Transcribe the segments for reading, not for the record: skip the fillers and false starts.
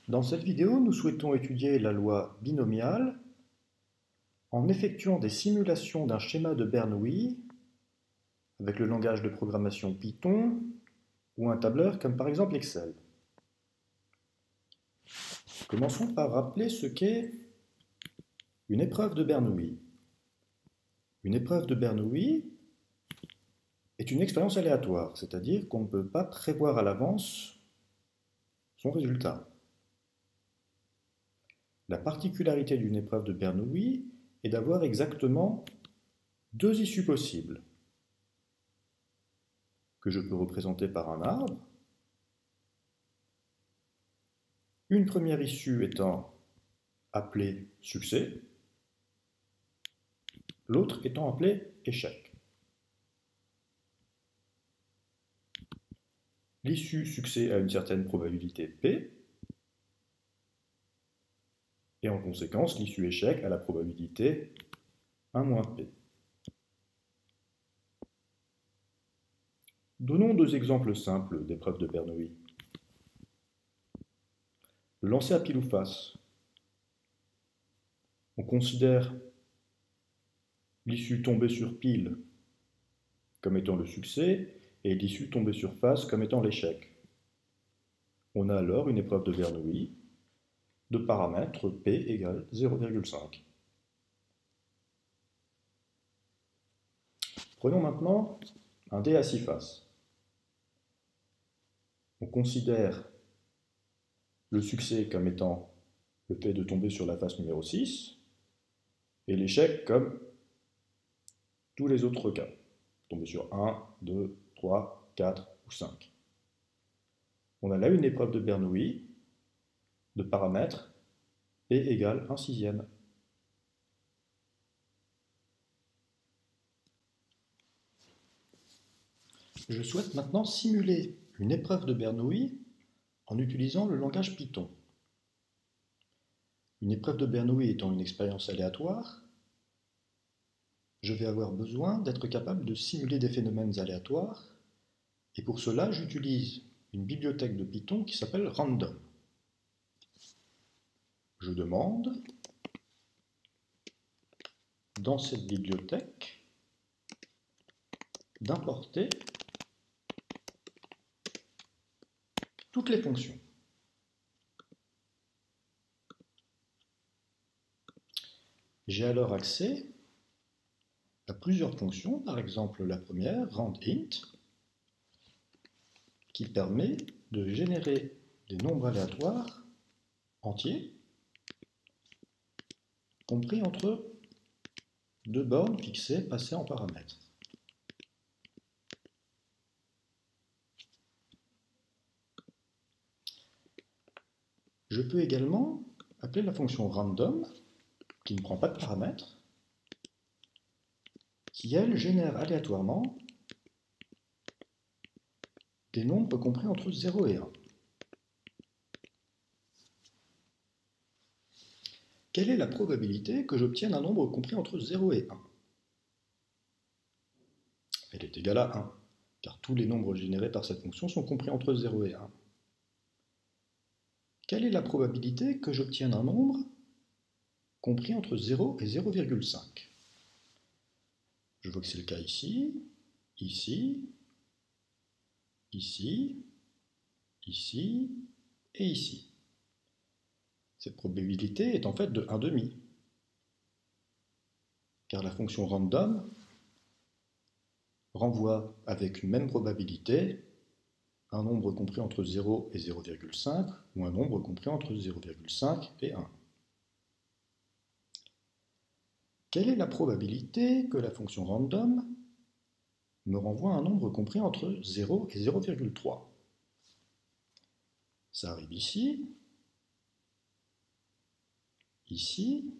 Dans cette vidéo, nous souhaitons étudier la loi binomiale en effectuant des simulations d'un schéma de Bernoulli avec le langage de programmation Python ou un tableur comme par exemple Excel. Commençons par rappeler ce qu'est une épreuve de Bernoulli. Une épreuve de Bernoulli est une expérience aléatoire, c'est-à-dire qu'on ne peut pas prévoir à l'avance son résultat. La particularité d'une épreuve de Bernoulli est d'avoir exactement deux issues possibles, que je peux représenter par un arbre. Une première issue étant appelée succès, l'autre étant appelée échec. L'issue succès a une certaine probabilité P, et en conséquence, l'issue échec a la probabilité 1 moins P. Donnons deux exemples simples d'épreuves de Bernoulli. Le lancer à pile ou face. On considère l'issue tombée sur pile comme étant le succès et l'issue tombée sur face comme étant l'échec. On a alors une épreuve de Bernoulli de paramètres P égale 0,5. Prenons maintenant un dé à 6 faces. On considère le succès comme étant le fait de tomber sur la face numéro 6 et l'échec comme tous les autres cas. Tomber sur 1, 2, 3, 4 ou 5. On a là une épreuve de Bernoulli de paramètres P égale 1 sixième. Je souhaite maintenant simuler une épreuve de Bernoulli en utilisant le langage Python. Une épreuve de Bernoulli étant une expérience aléatoire, je vais avoir besoin d'être capable de simuler des phénomènes aléatoires, et pour cela j'utilise une bibliothèque de Python qui s'appelle random. Je demande dans cette bibliothèque d'importer toutes les fonctions. J'ai alors accès à plusieurs fonctions, par exemple la première, randint, qui permet de générer des nombres aléatoires entiers, compris entre deux bornes fixées passées en paramètres. Je peux également appeler la fonction random, qui ne prend pas de paramètres, qui, elle, génère aléatoirement des nombres compris entre 0 et 1. Quelle est la probabilité que j'obtienne un nombre compris entre 0 et 1? Elle est égale à 1, car tous les nombres générés par cette fonction sont compris entre 0 et 1. Quelle est la probabilité que j'obtienne un nombre compris entre 0 et 0,5? Je vois que c'est le cas ici, ici, ici, ici et ici. Cette probabilité est en fait de 1 demi, car la fonction random renvoie avec une même probabilité un nombre compris entre 0 et 0,5 ou un nombre compris entre 0,5 et 1. Quelle est la probabilité que la fonction random me renvoie un nombre compris entre 0 et 0,3? Ça arrive ici, ici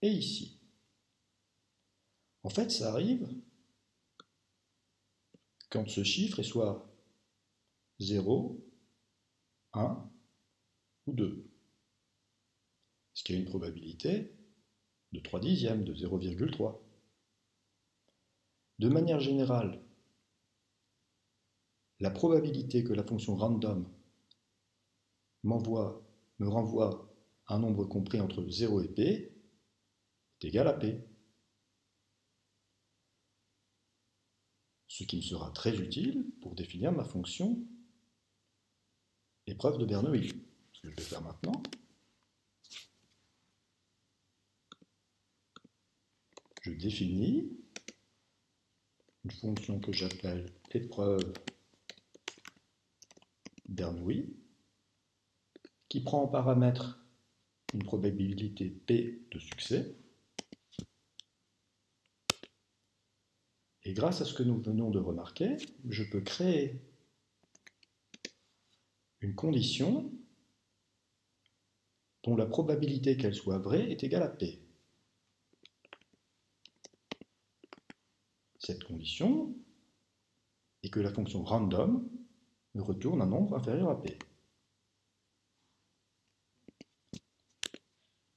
et ici. En fait, ça arrive quand ce chiffre est soit 0, 1 ou 2. Ce qui a une probabilité de 3 dixièmes, de 0,3. De manière générale, la probabilité que la fonction random me renvoie un nombre compris entre 0 et p est égal à p. Ce qui me sera très utile pour définir ma fonction épreuve de Bernoulli. Ce que je vais faire maintenant, je définis une fonction que j'appelle épreuve Bernoulli, qui prend en paramètre une probabilité P de succès. Et grâce à ce que nous venons de remarquer, je peux créer une condition dont la probabilité qu'elle soit vraie est égale à P. Cette condition est que la fonction random me retourne un nombre inférieur à P.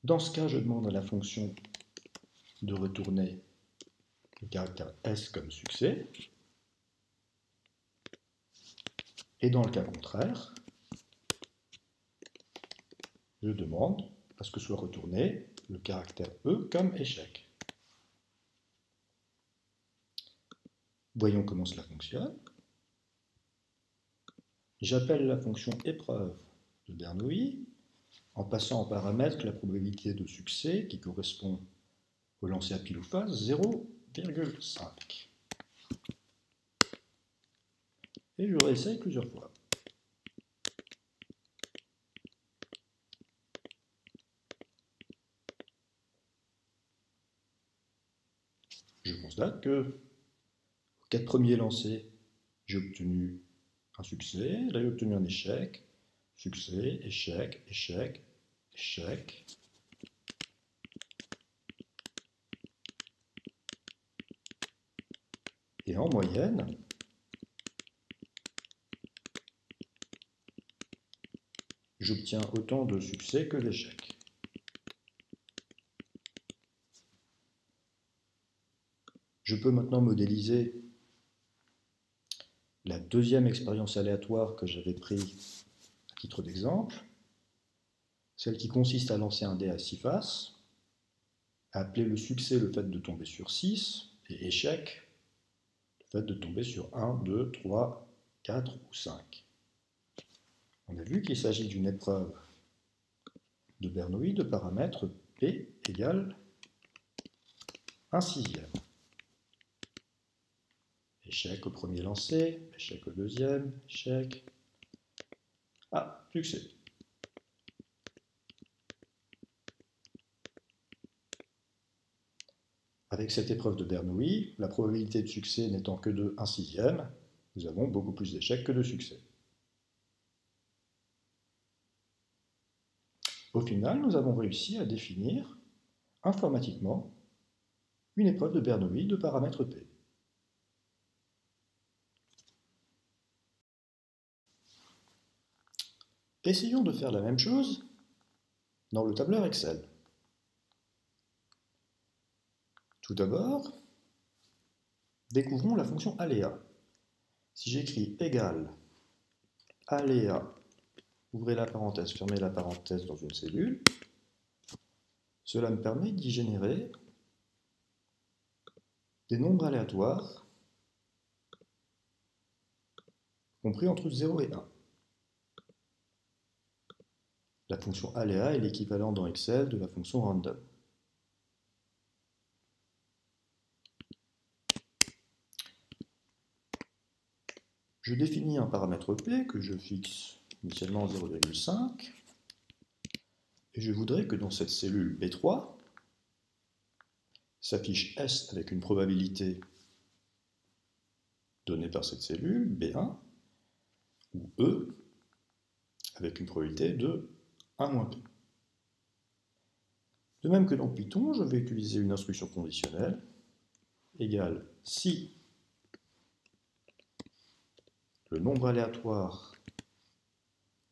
Dans ce cas, je demande à la fonction de retourner le caractère S comme succès. Et dans le cas contraire, je demande à ce que soit retourné le caractère E comme échec. Voyons comment cela fonctionne. J'appelle la fonction épreuve de Bernoulli en passant en paramètre la probabilité de succès qui correspond au lancer à pile ou face 0,5. Et je réessaye plusieurs fois. Je constate que aux 4 premiers lancers, j'ai obtenu un succès, là j'ai obtenu un échec, succès, échec, échec, échec. Et en moyenne, j'obtiens autant de succès que d'échecs. Je peux maintenant modéliser la deuxième expérience aléatoire que j'avais prise à titre d'exemple, celle qui consiste à lancer un dé à 6 faces, à appeler le succès le fait de tomber sur 6, et échec le fait de tomber sur 1, 2, 3, 4 ou 5. On a vu qu'il s'agit d'une épreuve de Bernoulli de paramètre P égale 1/6. Échec au premier lancer, échec au deuxième, échec. Ah, succès. Avec cette épreuve de Bernoulli, la probabilité de succès n'étant que de 1/6, nous avons beaucoup plus d'échecs que de succès. Au final, nous avons réussi à définir informatiquement une épreuve de Bernoulli de paramètre P. Essayons de faire la même chose dans le tableur Excel. Tout d'abord, découvrons la fonction aléa. Si j'écris égal aléa, ouvrez la parenthèse, fermez la parenthèse dans une cellule, cela me permet d'y générer des nombres aléatoires compris entre 0 et 1. La fonction aléa est l'équivalent dans Excel de la fonction random. Je définis un paramètre P que je fixe initialement 0,5 et je voudrais que dans cette cellule B3 s'affiche S avec une probabilité donnée par cette cellule, B1, ou E avec une probabilité de 1-P. De même que dans Python, je vais utiliser une instruction conditionnelle égale si le nombre aléatoire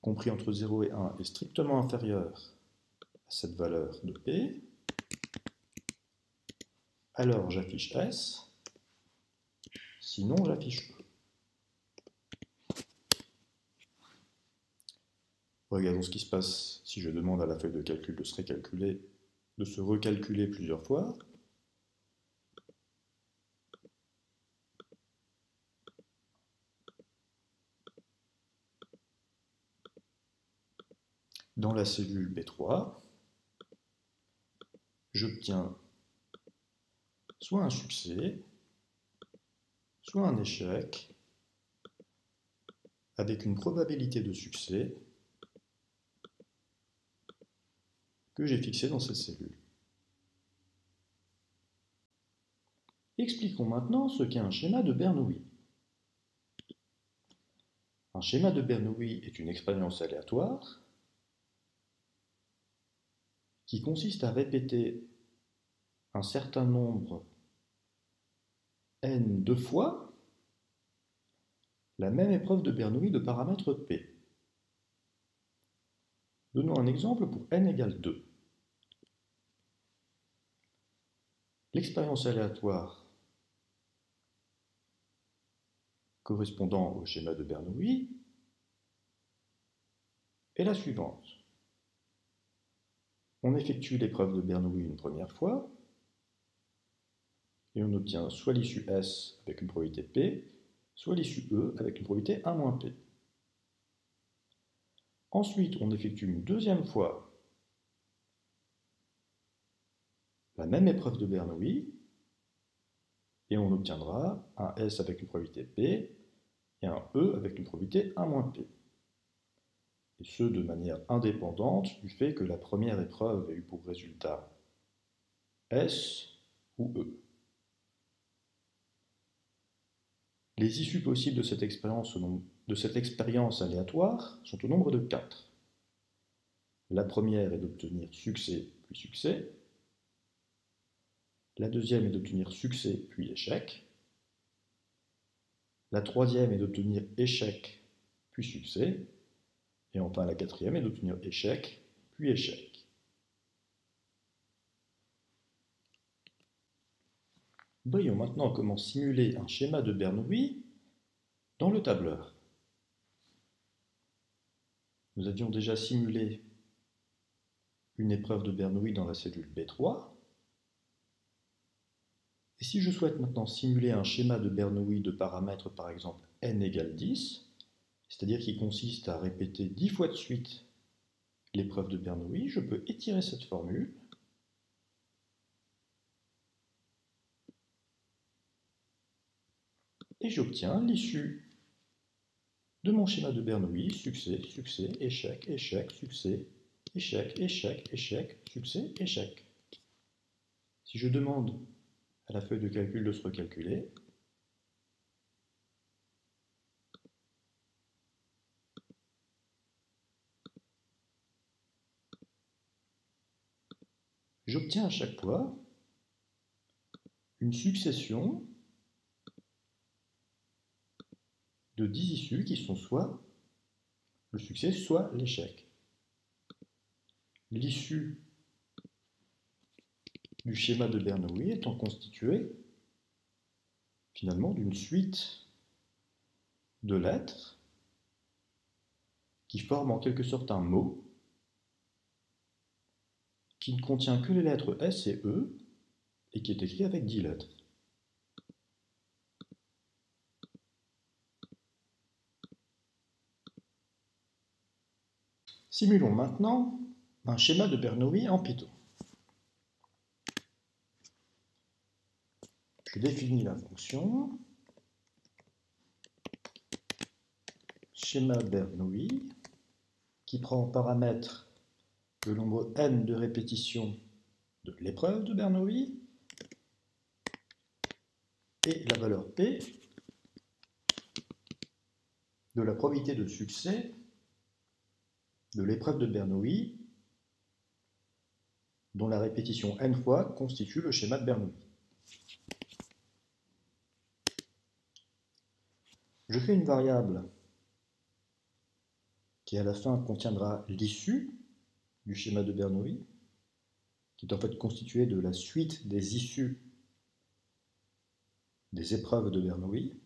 compris entre 0 et 1 est strictement inférieur à cette valeur de P, alors j'affiche S, sinon j'affiche E. Regardons ce qui se passe si je demande à la feuille de calcul de se recalculer plusieurs fois. Dans la cellule B3, j'obtiens soit un succès, soit un échec, avec une probabilité de succès que j'ai fixée dans cette cellule. Expliquons maintenant ce qu'est un schéma de Bernoulli. Un schéma de Bernoulli est une expérience aléatoire qui consiste à répéter un certain nombre n de fois la même épreuve de Bernoulli de paramètre P. Donnons un exemple pour n égale 2. L'expérience aléatoire correspondant au schéma de Bernoulli est la suivante. On effectue l'épreuve de Bernoulli une première fois et on obtient soit l'issue S avec une probabilité P, soit l'issue E avec une probabilité 1 - P. Ensuite, on effectue une deuxième fois la même épreuve de Bernoulli et on obtiendra un S avec une probabilité P et un E avec une probabilité 1 - P. Et ce, de manière indépendante du fait que la première épreuve ait eu pour résultat S ou E. Les issues possibles de cette expérience aléatoire sont au nombre de 4. La première est d'obtenir succès puis succès. La deuxième est d'obtenir succès puis échec. La troisième est d'obtenir échec puis succès. Et enfin la quatrième est d'obtenir échec puis échec. Voyons maintenant comment simuler un schéma de Bernoulli dans le tableur. Nous avions déjà simulé une épreuve de Bernoulli dans la cellule B3. Et si je souhaite maintenant simuler un schéma de Bernoulli de paramètres par exemple n égale 10, c'est-à-dire qui consiste à répéter 10 fois de suite l'épreuve de Bernoulli, je peux étirer cette formule et j'obtiens l'issue de mon schéma de Bernoulli, succès, succès, échec, échec, succès, échec, échec, échec, succès, échec. Si je demande à la feuille de calcul de se recalculer, j'obtiens à chaque fois une succession de 10 issues qui sont soit le succès, soit l'échec. L'issue du schéma de Bernoulli étant constituée finalement d'une suite de lettres qui forment en quelque sorte un mot qui ne contient que les lettres S et E et qui est écrit avec 10 lettres. Simulons maintenant un schéma de Bernoulli en Python. Je définis la fonction schéma Bernoulli qui prend en paramètre le nombre n de répétitions de l'épreuve de Bernoulli et la valeur P de la probabilité de succès de l'épreuve de Bernoulli dont la répétition n fois constitue le schéma de Bernoulli. Je fais une variable qui à la fin contiendra l'issue du schéma de Bernoulli, qui est en fait constitué de la suite des issues des épreuves de Bernoulli,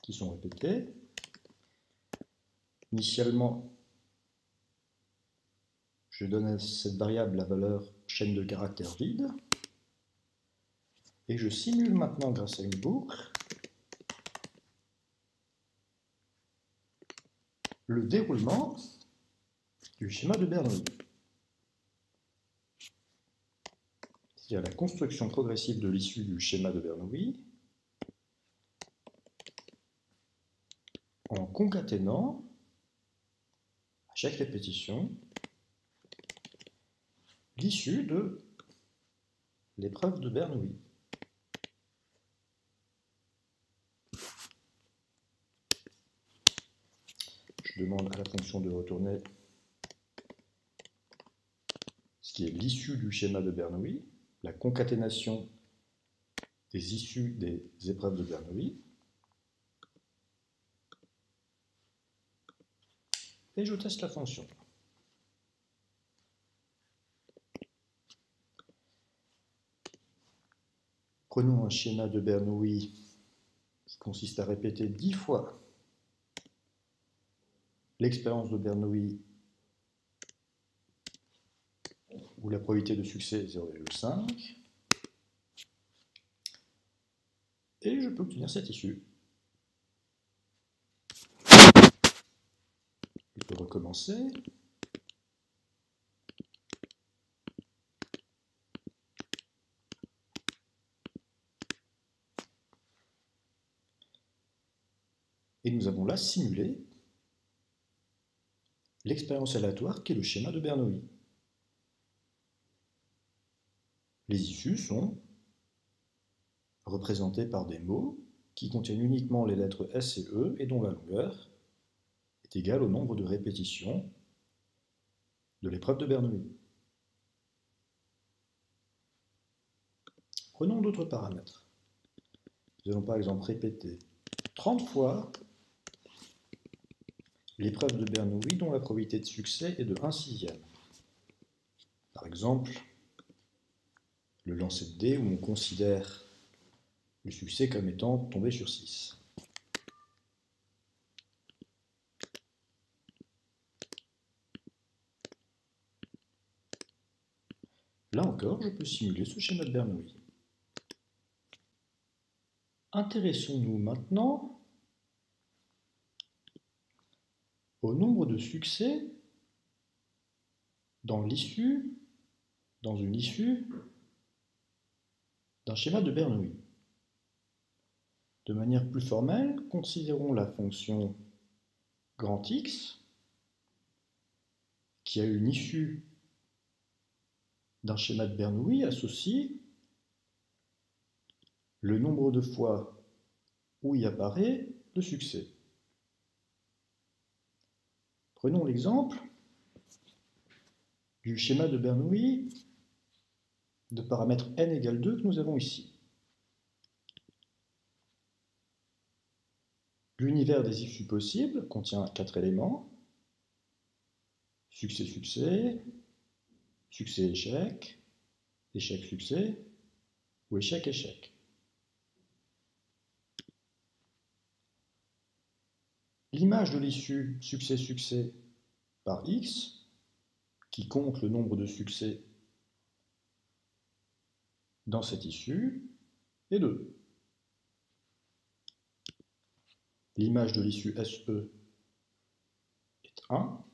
qui sont répétées. Initialement, Je donne à cette variable la valeur chaîne de caractères vide. Et je simule maintenant, grâce à une boucle, le déroulement du schéma de Bernoulli. C'est-à-dire la construction progressive de l'issue du schéma de Bernoulli en concaténant à chaque répétition l'issue de l'épreuve de Bernoulli. Je demande à la fonction de retourner ce qui est l'issue du schéma de Bernoulli, la concaténation des issues des épreuves de Bernoulli. Et je teste la fonction. Prenons un schéma de Bernoulli qui consiste à répéter 10 fois l'expérience de Bernoulli où la probabilité de succès est 0,5. Et je peux obtenir cette issue. Je peux recommencer. Et nous avons là simulé l'expérience aléatoire qui est le schéma de Bernoulli. Les issues sont représentées par des mots qui contiennent uniquement les lettres S et E et dont la longueur est égale au nombre de répétitions de l'épreuve de Bernoulli. Prenons d'autres paramètres. Nous allons par exemple répéter 30 fois l'épreuve de Bernoulli dont la probabilité de succès est de 1/6. Par exemple, le lancer de dés où on considère le succès comme étant tombé sur 6. Là encore, je peux simuler ce schéma de Bernoulli. Intéressons-nous maintenant au nombre de succès dans une issue d'un schéma de Bernoulli. De manière plus formelle, considérons la fonction grand X qui a une issue d'un schéma de Bernoulli associe le nombre de fois où y apparaît le succès. Prenons l'exemple du schéma de Bernoulli de paramètre n égale 2 que nous avons ici. L'univers des issues possibles contient 4 éléments. Succès, succès, succès, échec, échec, succès ou échec, échec. L'image de l'issue succès, succès par x, qui compte le nombre de succès dans cette issue, est 2. L'image de l'issue SE est 1,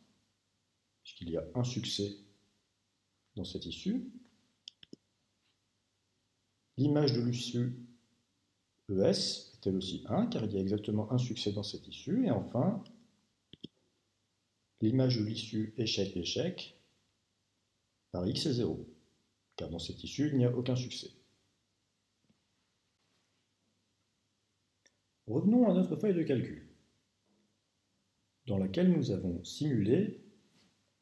puisqu'il y a un succès dans cette issue. L'image de l'issue ES est elle aussi 1, car il y a exactement un succès dans cette issue. Et enfin, l'image de l'issue échec-échec par x est 0, car dans cette issue, il n'y a aucun succès. Revenons à notre feuille de calcul, dans laquelle nous avons simulé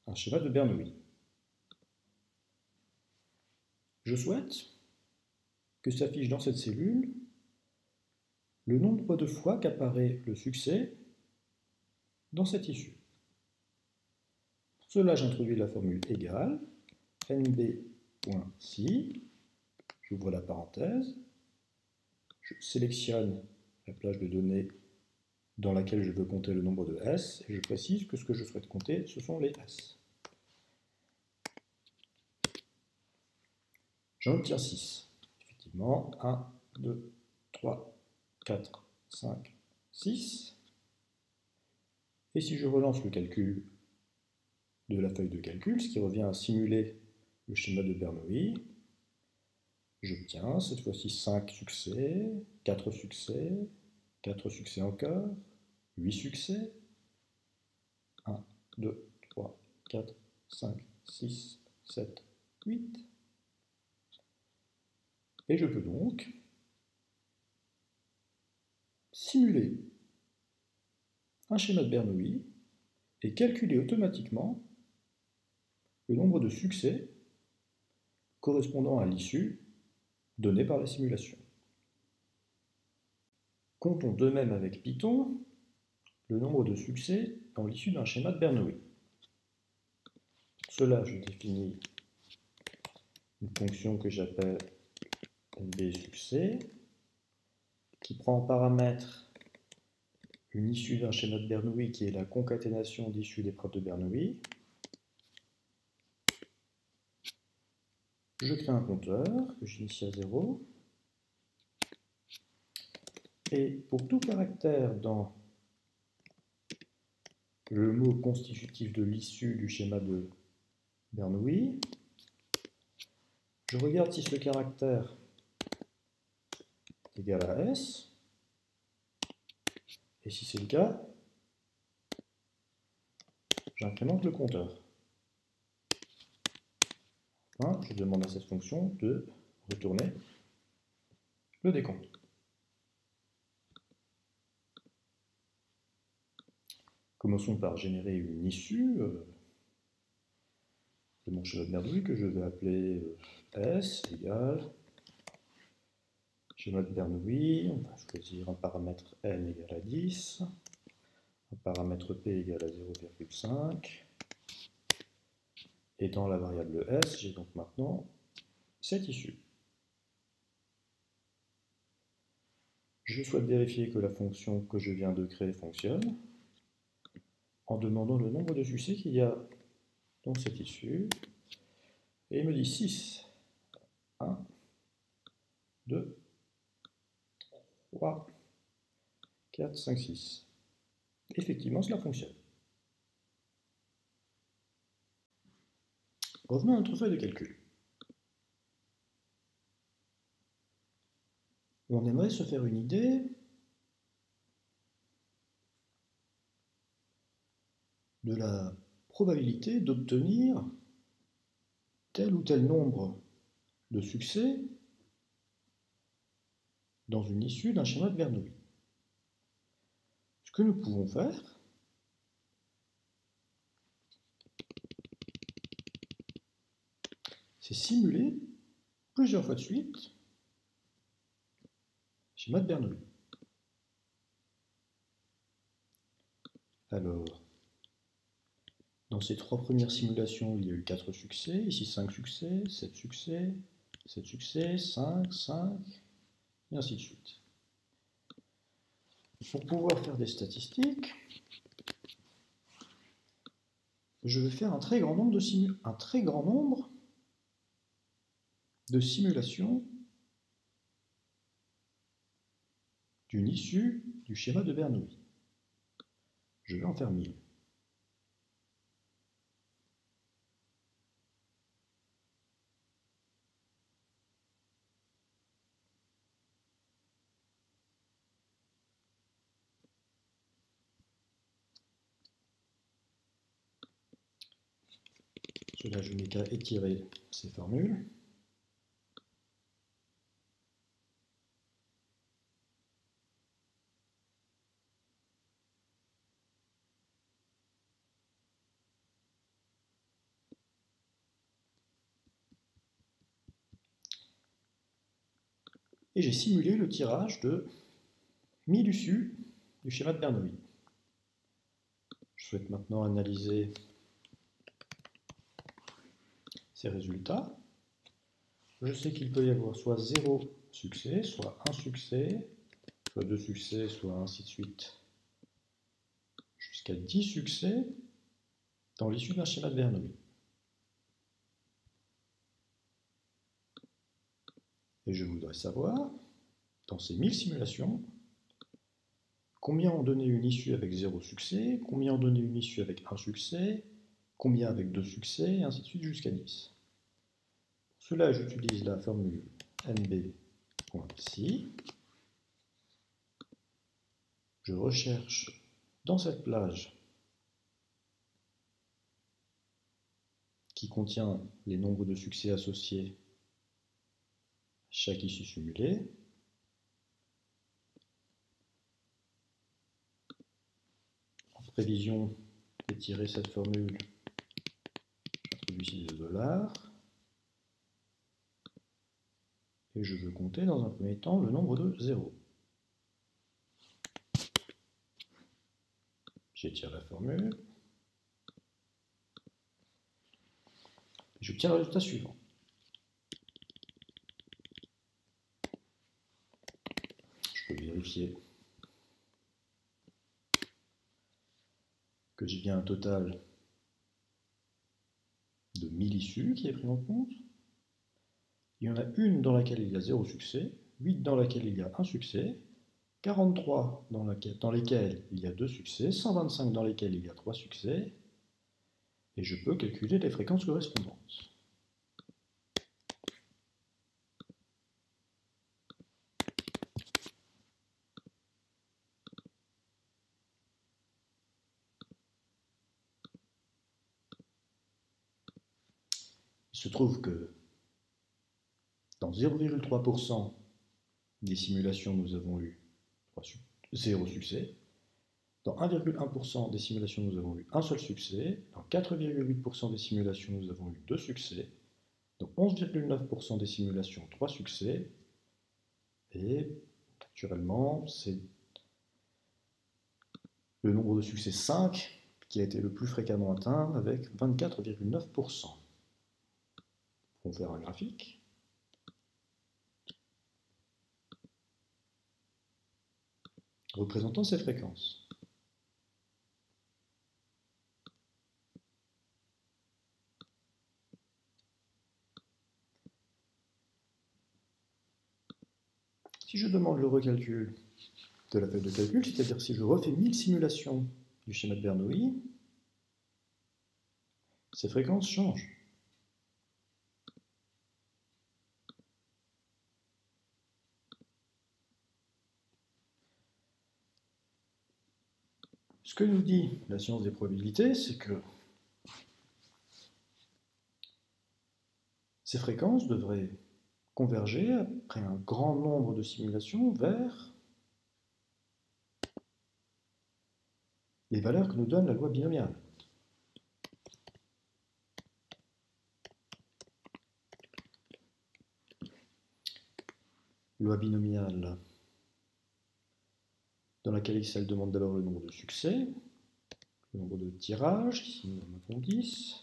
un schéma de Bernoulli. Je souhaite que s'affiche dans cette cellule le nombre de fois qu'apparaît le succès dans cette issue. Pour cela, j'introduis la formule égale nb.si, j'ouvre la parenthèse, je sélectionne la plage de données dans laquelle je veux compter le nombre de S, et je précise que ce que je souhaite compter, ce sont les S. J'en obtiens 6. Effectivement, 1, 2, 3, 4, 5, 6. Et si je relance le calcul de la feuille de calcul, ce qui revient à simuler le schéma de Bernoulli, j'obtiens cette fois-ci 5 succès, 4 succès, 4 succès encore, 8 succès, 1, 2, 3, 4, 5, 6, 7, 8. Et je peux donc simuler un schéma de Bernoulli et calculer automatiquement le nombre de succès correspondant à l'issue donnée par la simulation. Comptons de même avec Python le nombre de succès dans l'issue d'un schéma de Bernoulli. Cela, je définis une fonction que j'appelle bSuccès, qui prend en paramètre une issue d'un schéma de Bernoulli qui est la concaténation d'issues d'épreuves de Bernoulli. Je crée un compteur que j'initie à 0. Et pour tout caractère dans le mot constitutif de l'issue du schéma de Bernoulli, je regarde si ce caractère est égal à S. Et si c'est le cas, j'incrémente le compteur. Enfin, je demande à cette fonction de retourner le décompte. Commençons par générer une issue de mon schéma de Bernoulli que je vais appeler S égale schéma de Bernoulli. On va choisir un paramètre n égale à 10, un paramètre p égale à 0,5. Et dans la variable s, j'ai donc maintenant cette issue. Je souhaite vérifier que la fonction que je viens de créer fonctionne en demandant le nombre de succès qu'il y a dans cette issue. Et il me dit 6. 1, 2, 3, 4, 5, 6. Effectivement, cela fonctionne. Revenons à notre feuille de calcul. On aimerait se faire une idée de la probabilité d'obtenir tel ou tel nombre de succès dans une issue d'un schéma de Bernoulli. Ce que nous pouvons faire, c'est simuler plusieurs fois de suite schéma de Bernoulli. Alors, dans ces 3 premières simulations, il y a eu 4 succès, ici 5 succès, 7 succès, 7 succès, 5, 5, et ainsi de suite. Pour pouvoir faire des statistiques, je vais faire un très grand nombre de simulations d'une issue du schéma de Bernoulli. Je vais en faire 1000. Cela, je n'ai qu'à étirer ces formules. Et j'ai simulé le tirage de 1000 issues du schéma de Bernoulli. Je souhaite maintenant analyser ces résultats. Je sais qu'il peut y avoir soit 0 succès, soit 1 succès, soit 2 succès, soit ainsi de suite, jusqu'à 10 succès dans l'issue d'un schéma de Bernoulli. Et je voudrais savoir, dans ces 1000 simulations, combien ont donné une issue avec 0 succès, combien ont donné une issue avec 1 succès, combien avec 2 succès, et ainsi de suite jusqu'à 10. Pour cela, j'utilise la formule nb.psi. Je recherche dans cette plage qui contient les nombres de succès associés à chaque issue simulée. En prévision d'étirer cette formule, j'introduis ici $. Et je veux compter dans un premier temps le nombre de 0. J'étire la formule. J'obtiens le résultat suivant. Je peux vérifier que j'ai bien un total de 1000 issues qui est pris en compte. Il y en a une dans laquelle il y a 0 succès, 8 dans laquelle il y a 1 succès, 43 dans lesquelles il y a 2 succès, 125 dans lesquelles il y a 3 succès, et je peux calculer les fréquences correspondantes. Il se trouve que dans 0,3% des simulations, nous avons eu 0 succès. Dans 1,1% des simulations, nous avons eu un seul succès. Dans 4,8% des simulations, nous avons eu 2 succès. Dans 11,9% des simulations, 3 succès. Et naturellement, c'est le nombre de succès 5 qui a été le plus fréquemment atteint avec 24,9%. On va faire un graphique. Représentant ces fréquences. Si je demande le recalcul de la feuille de calcul, c'est-à-dire si je refais 1000 simulations du schéma de Bernoulli, ces fréquences changent. Ce que nous dit la science des probabilités, c'est que ces fréquences devraient converger après un grand nombre de simulations vers les valeurs que nous donne la loi binomiale. Loi binomiale dans laquelle il demande d'abord le nombre de succès, le nombre de tirages, ici nous en avons 10,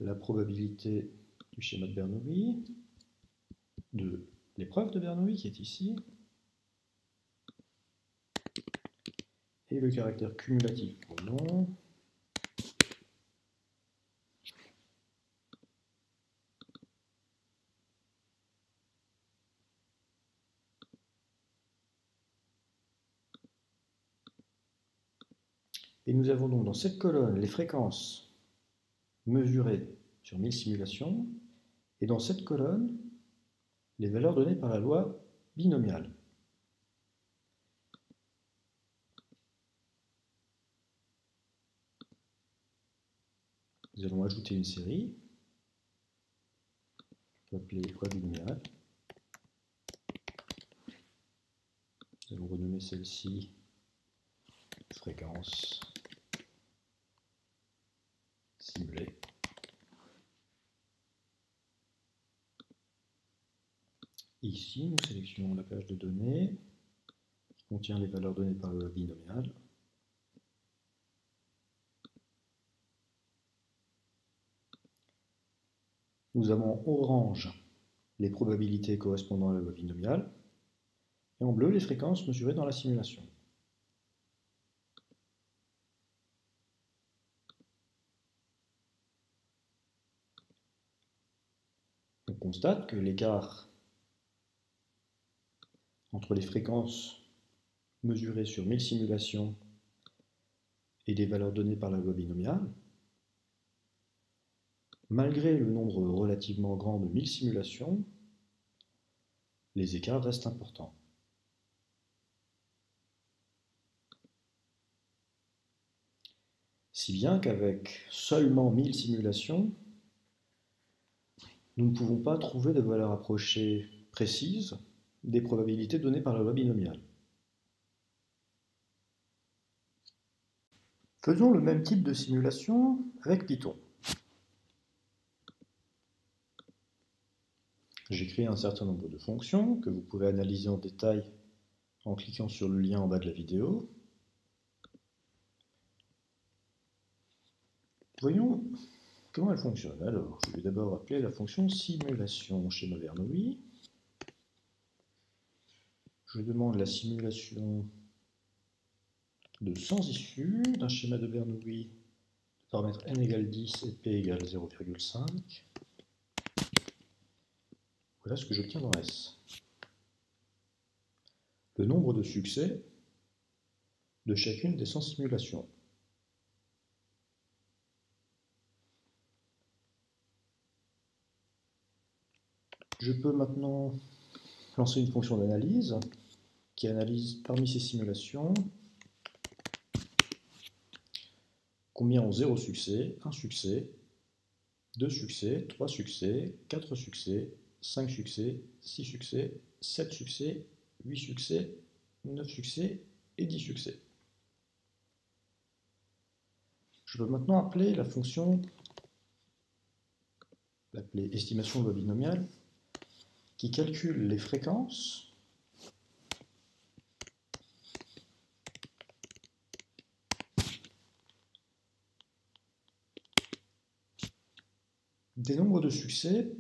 la probabilité du schéma de Bernoulli, de l'épreuve de Bernoulli qui est ici, et le caractère cumulatif pour le nom. Et nous avons donc dans cette colonne les fréquences mesurées sur 1000 simulations, et dans cette colonne, les valeurs données par la loi binomiale. Nous allons ajouter une série, on va appeler loi binomiale. Nous allons renommer celle-ci fréquence ciblée. Ici, nous sélectionnons la page de données qui contient les valeurs données par la loi binomiale. Nous avons en orange les probabilités correspondant à la loi binomiale et en bleu les fréquences mesurées dans la simulation. On constate que l'écart entre les fréquences mesurées sur 1000 simulations et les valeurs données par la loi binomiale, malgré le nombre relativement grand de 1000 simulations, les écarts restent importants. Si bien qu'avec seulement 1000 simulations, nous ne pouvons pas trouver de valeurs approchées précises des probabilités données par la loi binomiale. Faisons le même type de simulation avec Python. J'ai créé un certain nombre de fonctions que vous pouvez analyser en détail en cliquant sur le lien en bas de la vidéo. Voyons comment elle fonctionne. Alors, je vais d'abord appeler la fonction simulation schéma Bernoulli. Je demande la simulation de 100 issues d'un schéma de Bernoulli de paramètres n égale 10 et p égale 0,5. Voilà ce que j'obtiens dans S. Le nombre de succès de chacune des 100 simulations. Je peux maintenant lancer une fonction d'analyse qui analyse parmi ces simulations combien ont 0 succès, 1 succès, 2 succès, 3 succès, 4 succès, 5 succès, 6 succès, 7 succès, 8 succès, 9 succès et 10 succès. Je peux maintenant appeler la fonction, l'appeler estimation de loi binomiale, qui calcule les fréquences des nombres de succès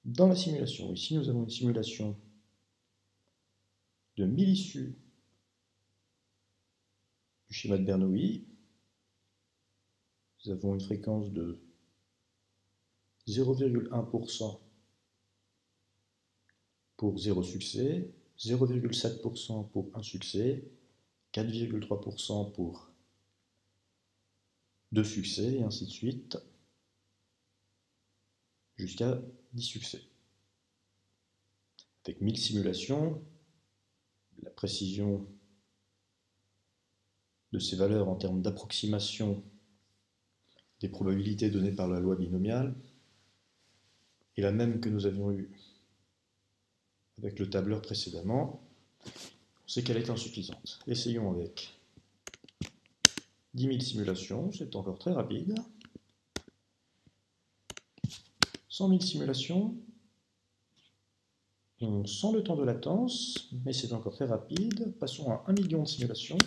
dans la simulation. Ici, nous avons une simulation de 1000 issues du schéma de Bernoulli. Nous avons une fréquence de 0,1% pour 0 succès, 0,7% pour 1 succès, 4,3% pour 2 succès, et ainsi de suite, jusqu'à 10 succès. Avec 1000 simulations, la précision de ces valeurs en termes d'approximation des probabilités données par la loi binomiale est la même que nous avions eue avec le tableur précédemment. On sait qu'elle est insuffisante. Essayons avec 10 000 simulations, c'est encore très rapide. 100 000 simulations, on sent le temps de latence, mais c'est encore très rapide. Passons à 1 million de simulations.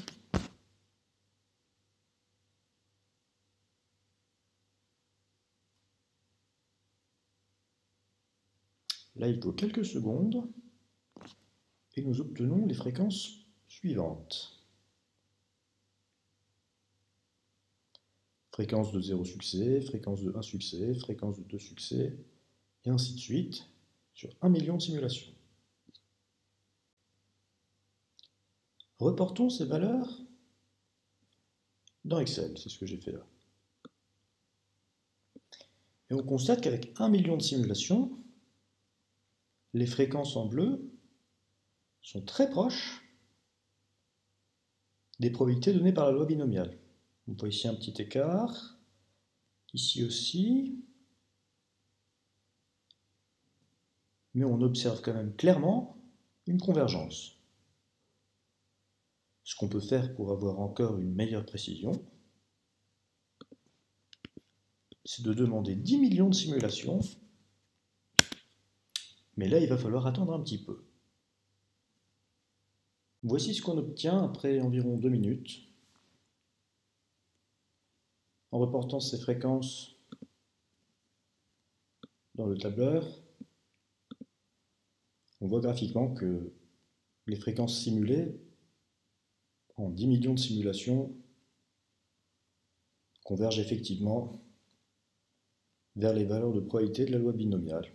Là, il faut quelques secondes, et nous obtenons les fréquences suivantes. Fréquence de 0 succès, fréquence de 1 succès, fréquence de 2 succès, et ainsi de suite, sur 1 million de simulations. Reportons ces valeurs dans Excel, c'est ce que j'ai fait là. Et on constate qu'avec 1 million de simulations, les fréquences en bleu sont très proches des probabilités données par la loi binomiale. On voit ici un petit écart, ici aussi, mais on observe quand même clairement une convergence. Ce qu'on peut faire pour avoir encore une meilleure précision, c'est de demander 10 millions de simulations, mais là il va falloir attendre un petit peu. Voici ce qu'on obtient après environ 2 minutes. En reportant ces fréquences dans le tableur, on voit graphiquement que les fréquences simulées en 10 millions de simulations convergent effectivement vers les valeurs de probabilité de la loi binomiale.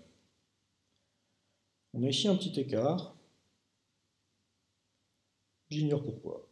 On a ici un petit écart. J'ignore pourquoi.